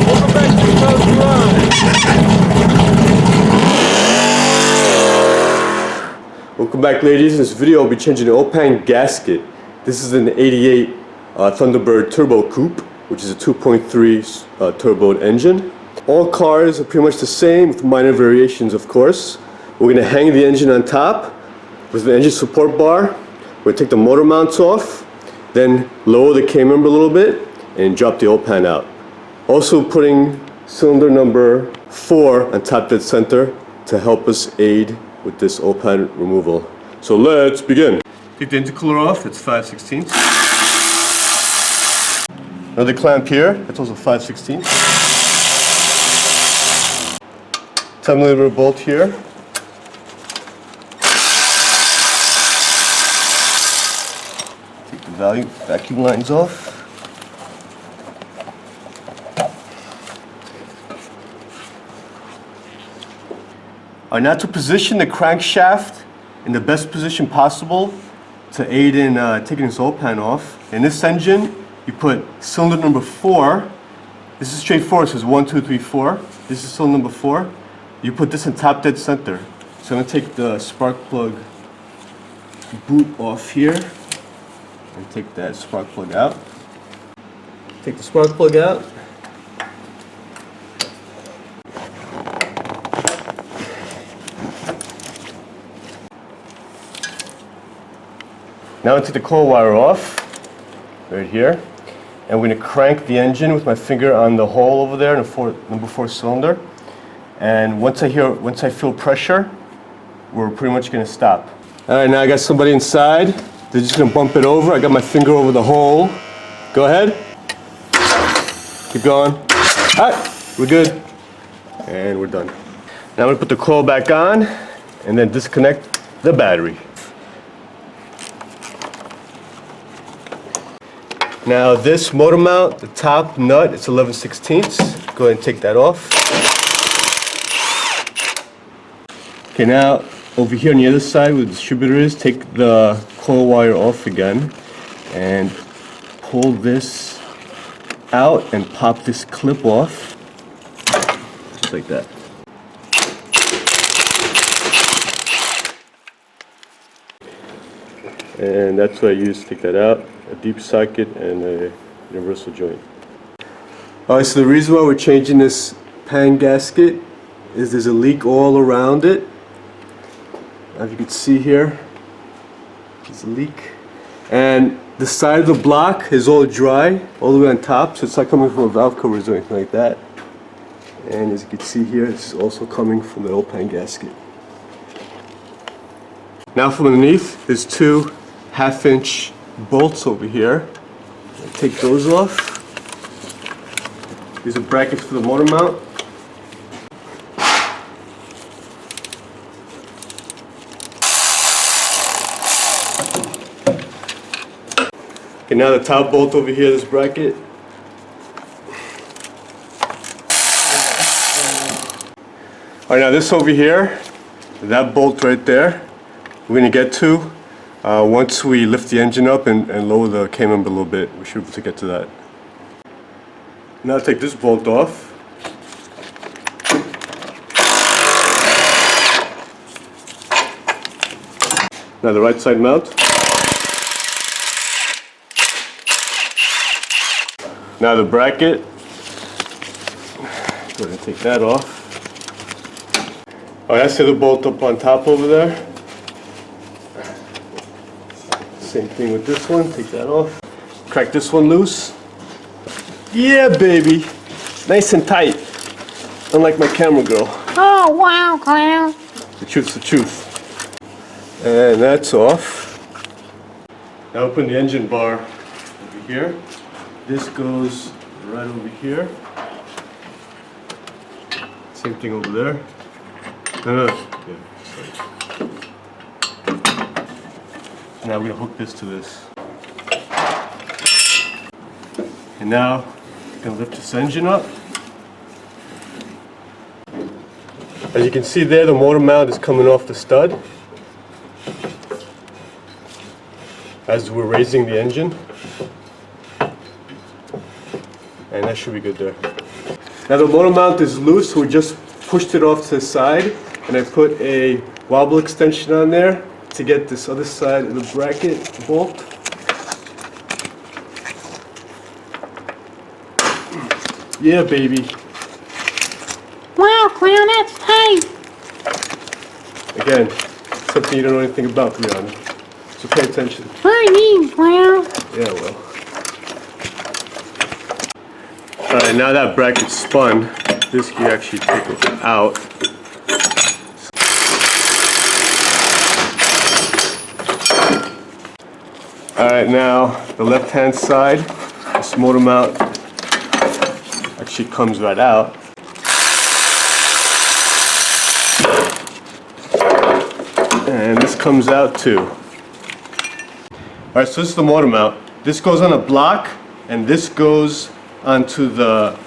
Welcome back to the garage. Welcome back, ladies. In this video, I'll be changing the oil pan gasket. This is an 88 Thunderbird turbo coupe, which is a 2.3 turbo engine. All cars are pretty much the same with minor variations, of course. We're going to hang the engine on top with the engine support bar. We're going to take the motor mounts off, then lower the K-member a little bit and drop the oil pan out. Also putting cylinder number 4 on top dead center to help us aid with this oil pan removal. So let's begin. Take the intercooler off, it's 5/16. Another clamp here, that's also 5/16. 10mm bolt here. Take the vacuum lines off. Now to position the crankshaft in the best position possible to aid in taking this oil pan off. In this engine, you put cylinder number 4. This is straightforward, it says 1, 2, 3, 4. This is cylinder number 4. You put this in top dead center. So I'm going to take the spark plug boot off here and take that spark plug out. Take the spark plug out. Now I take the coil wire off, right here, and we're going to crank the engine with my finger on the hole over there in the number 4 cylinder. And once I feel pressure, we're pretty much going to stop. All right, now I got somebody inside. They're just going to bump it over. I got my finger over the hole. Go ahead. Keep going. All right, we're good. And we're done. Now I'm going to put the coil back on and then disconnect the battery. Now this motor mount, the top nut, it's 11/16. Go ahead and take that off. Okay, now over here on the other side where the distributor is, take the coil wire off again and pull this out and pop this clip off, just like that. And that's what I use to take that out. A deep socket and a universal joint. Alright, so the reason why we're changing this pan gasket is there's a leak all around it. As you can see here, there's a leak. And the side of the block is all dry, all the way on top, so it's not coming from a valve cover or anything like that. And as you can see here, it's also coming from the oil pan gasket. Now from underneath, there's 2 1/2-inch bolts over here. Take those off. These are brackets for the motor mount. Okay, now the top bolt over here, this bracket. Alright, now this over here, that bolt right there, we're going to get to once we lift the engine up and lower the K-member a little bit. We should be able to get to that. Now I'll take this bolt off. Now the right side mount. Now the bracket. Go ahead and take that off. Oh, that's the other bolt up on top over there. Same thing with this one, take that off. Crack this one loose. Yeah, baby. Nice and tight. Unlike my camera girl. Oh, wow, clown. The truth's the truth. And that's off. Now open the engine bar over here. This goes right over here. Same thing over there. No. Yeah. Now we're going to hook this to this. And now we're going to lift this engine up. As you can see there, the motor mount is coming off the stud as we're raising the engine. And that should be good there. Now the motor mount is loose, so we just pushed it off to the side, and I put a wobble extension on there to get this other side of the bracket bolt. Yeah, baby. Wow, clown, that's tight. Again, something you don't know anything about, Brianna. So pay attention. Very neat, clown. Yeah, well. Alright, now that bracket's spun, this you actually take it out. Alright, now the left hand side, this motor mount actually comes right out. And this comes out too. Alright, so this is the motor mount. This goes on a block, and this goes onto the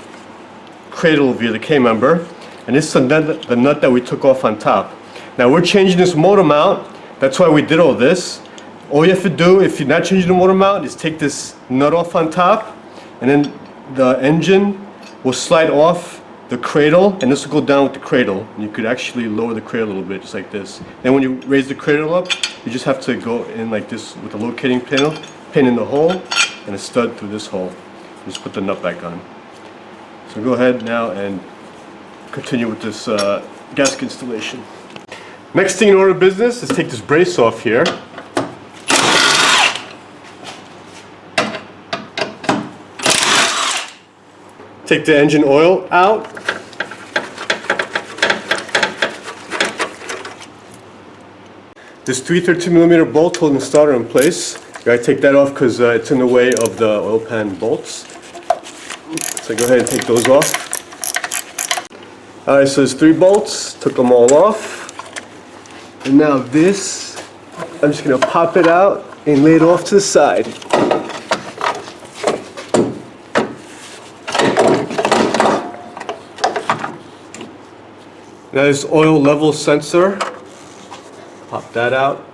cradle via the K-member. And this is the nut that we took off on top. Now we're changing this motor mount. That's why we did all this. All you have to do, if you're not changing the motor mount, is take this nut off on top, and then the engine will slide off the cradle, and this will go down with the cradle. And you could actually lower the cradle a little bit, just like this. Then when you raise the cradle up, you just have to go in like this with a locating pin in the hole, and a stud through this hole. Just put the nut back on. So go ahead now and continue with this gasket installation. Next thing in order of business is take this brace off here. Take the engine oil out. This 332mm bolt holding the starter in place. You gotta take that off because it's in the way of the oil pan bolts. So go ahead and take those off. Alright, so there's 3 bolts. Took them all off. And now this, I'm just gonna pop it out and lay it off to the side. Now this oil level sensor, pop that out.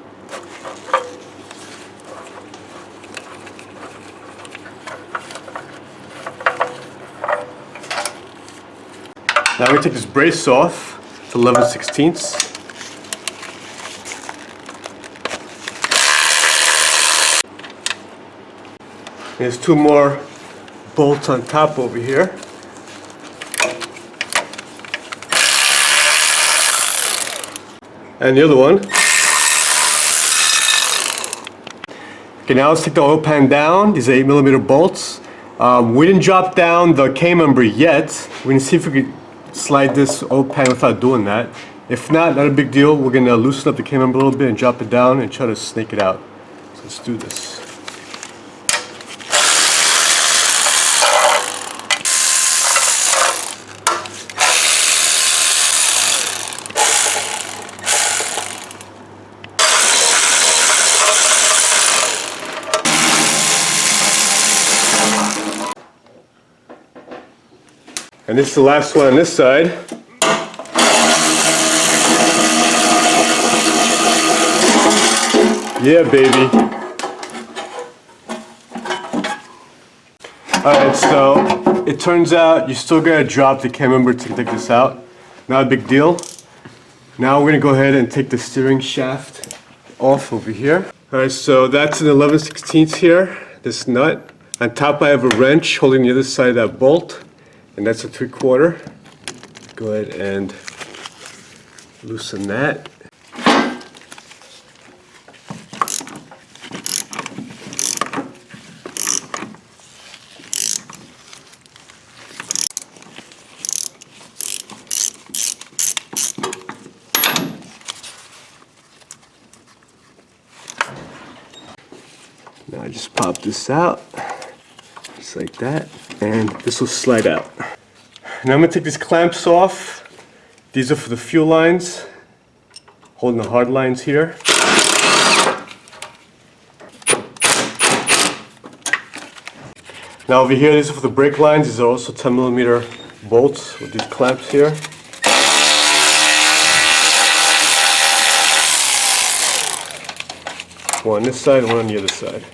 Now we're going to take this brace off to 11/16. There's 2 more bolts on top over here. And the other one. Okay, now let's take the oil pan down. These are 8mm bolts. We didn't drop down the K-member yet. We're gonna see if we could slide this oil pan without doing that. If not a big deal. We're gonna loosen up the K-member a little bit and drop it down and try to snake it out. So let's do this. And this is the last one on this side. Yeah, baby. Alright, so it turns out you still gotta drop the K-member to take this out. Not a big deal. Now we're gonna go ahead and take the steering shaft off over here. Alright, so that's an 11/16 here, this nut. On top I have a wrench holding the other side of that bolt. And that's a 3/4. Go ahead and loosen that. Now I just pop this out, just like that, and this will slide out. Now I'm going to take these clamps off. These are for the fuel lines, holding the hard lines here. Now over here, these are for the brake lines. These are also 10mm bolts with these clamps here. One on this side and one on the other side.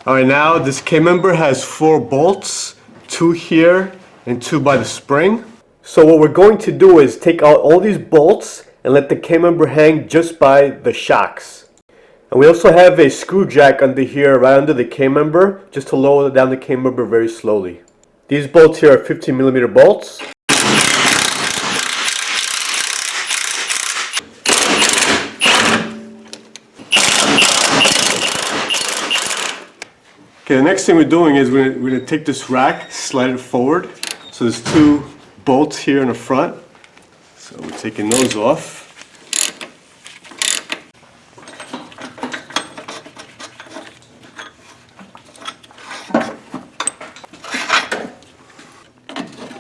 Alright, now this K-member has 4 bolts, 2 here and 2 by the spring. So what we're going to do is take out all these bolts and let the K-member hang just by the shocks. And we also have a screw jack under here, right under the K-member, just to lower down the K-member very slowly. These bolts here are 15mm bolts. Okay, the next thing we're doing is we're going to take this rack, slide it forward. So there's 2 bolts here in the front. So we're taking those off.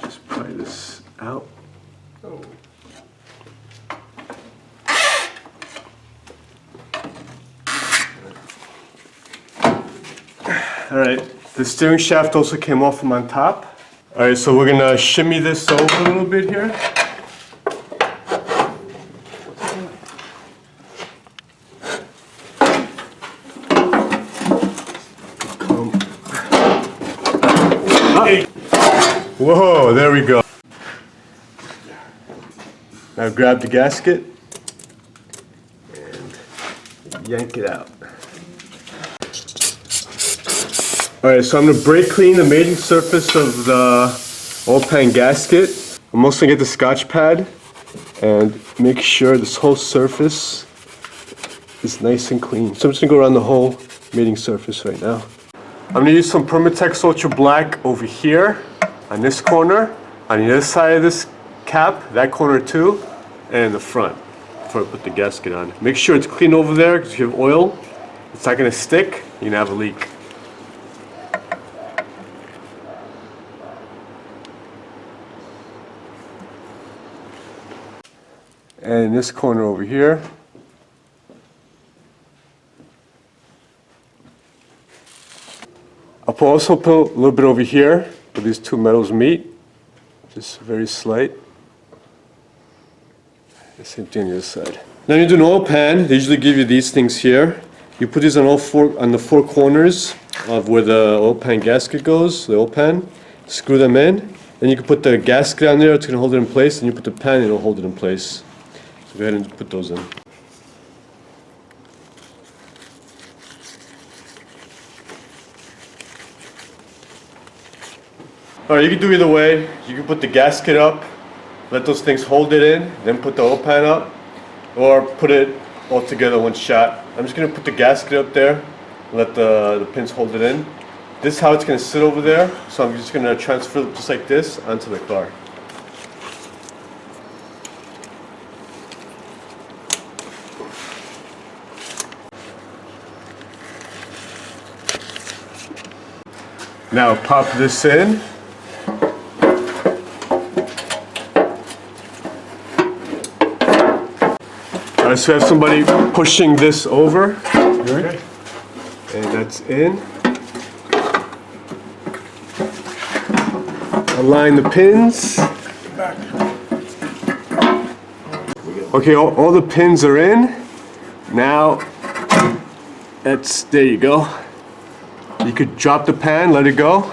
Just pry this out. Alright, the steering shaft also came off from on top. Alright, so we're gonna shimmy this over a little bit here. Whoa, there we go. Now grab the gasket and yank it out. Alright, so I'm going to brake clean the mating surface of the oil pan gasket. I'm also going to get the Scotch pad and make sure this whole surface is nice and clean. So I'm just going to go around the whole mating surface right now. I'm going to use some Permatex Ultra Black over here, on this corner, on the other side of this cap, that corner too, and in the front, before I put the gasket on. Make sure it's clean over there, because if you have oil, it's not going to stick, you're going to have a leak. And in this corner over here, I'll also put a little bit over here where these 2 metals meet, just very slight. The same thing on the other side. Now you do an oil pan, they usually give you these things here. You put these on the 4 corners of where the oil pan gasket goes, the oil pan. Screw them in, then you can put the gasket on there, it's going to hold it in place, and you put the pan and it'll hold it in place. So go ahead and put those in. Alright, you can do either way. You can put the gasket up, let those things hold it in, then put the oil pan up, or put it all together one shot. I'm just going to put the gasket up there, and let the pins hold it in. This is how it's going to sit over there, so I'm just going to transfer it just like this onto the car. Now pop this in. Alright, so we have somebody pushing this over. Okay. And that's in. Align the pins. Okay, all the pins are in. Now, there you go. You could drop the pan, let it go,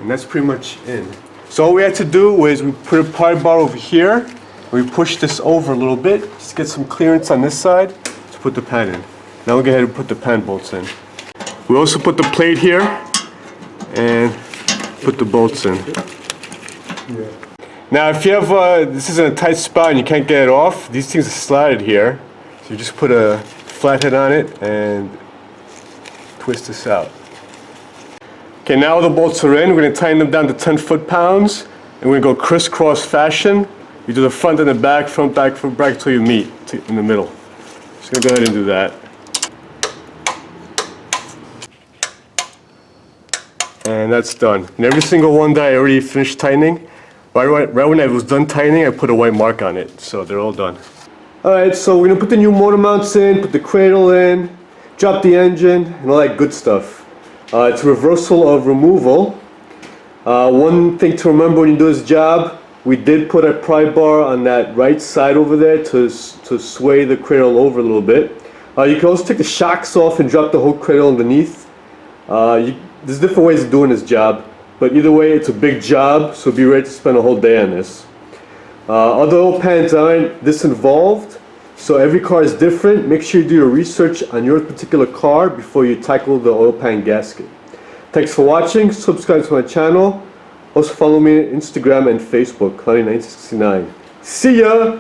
and that's pretty much in. So all we had to do is we put a pry bar over here, and we push this over a little bit, just get some clearance on this side to put the pan in. Now we'll go ahead and put the pan bolts in. We also put the plate here, and put the bolts in. Now if you have, this is in a tight spot and you can't get it off, these things are slotted here. So you just put a flathead on it and twist this out. Okay, now the bolts are in. We're going to tighten them down to 10 foot-pounds, and we're going to go crisscross fashion. You do the front and the back, front, back until you meet in the middle. Just going to go ahead and do that. And that's done. And every single one that I already finished tightening, right when I was done tightening, I put a white mark on it. So they're all done. Alright, so we're going to put the new motor mounts in, put the cradle in, drop the engine, and all that good stuff. It's a reversal of removal. One thing to remember when you do this job, we did put a pry bar on that right side over there to sway the cradle over a little bit. You can also take the shocks off and drop the whole cradle underneath. There's different ways of doing this job, but either way, it's a big job, so be ready to spend a whole day on this. Other oil pans aren't this involved, so every car is different. Make sure you do your research on your particular car before you tackle the oil pan gasket. Thanks for watching. Subscribe to my channel. Also follow me on Instagram and Facebook, Honey969. See ya!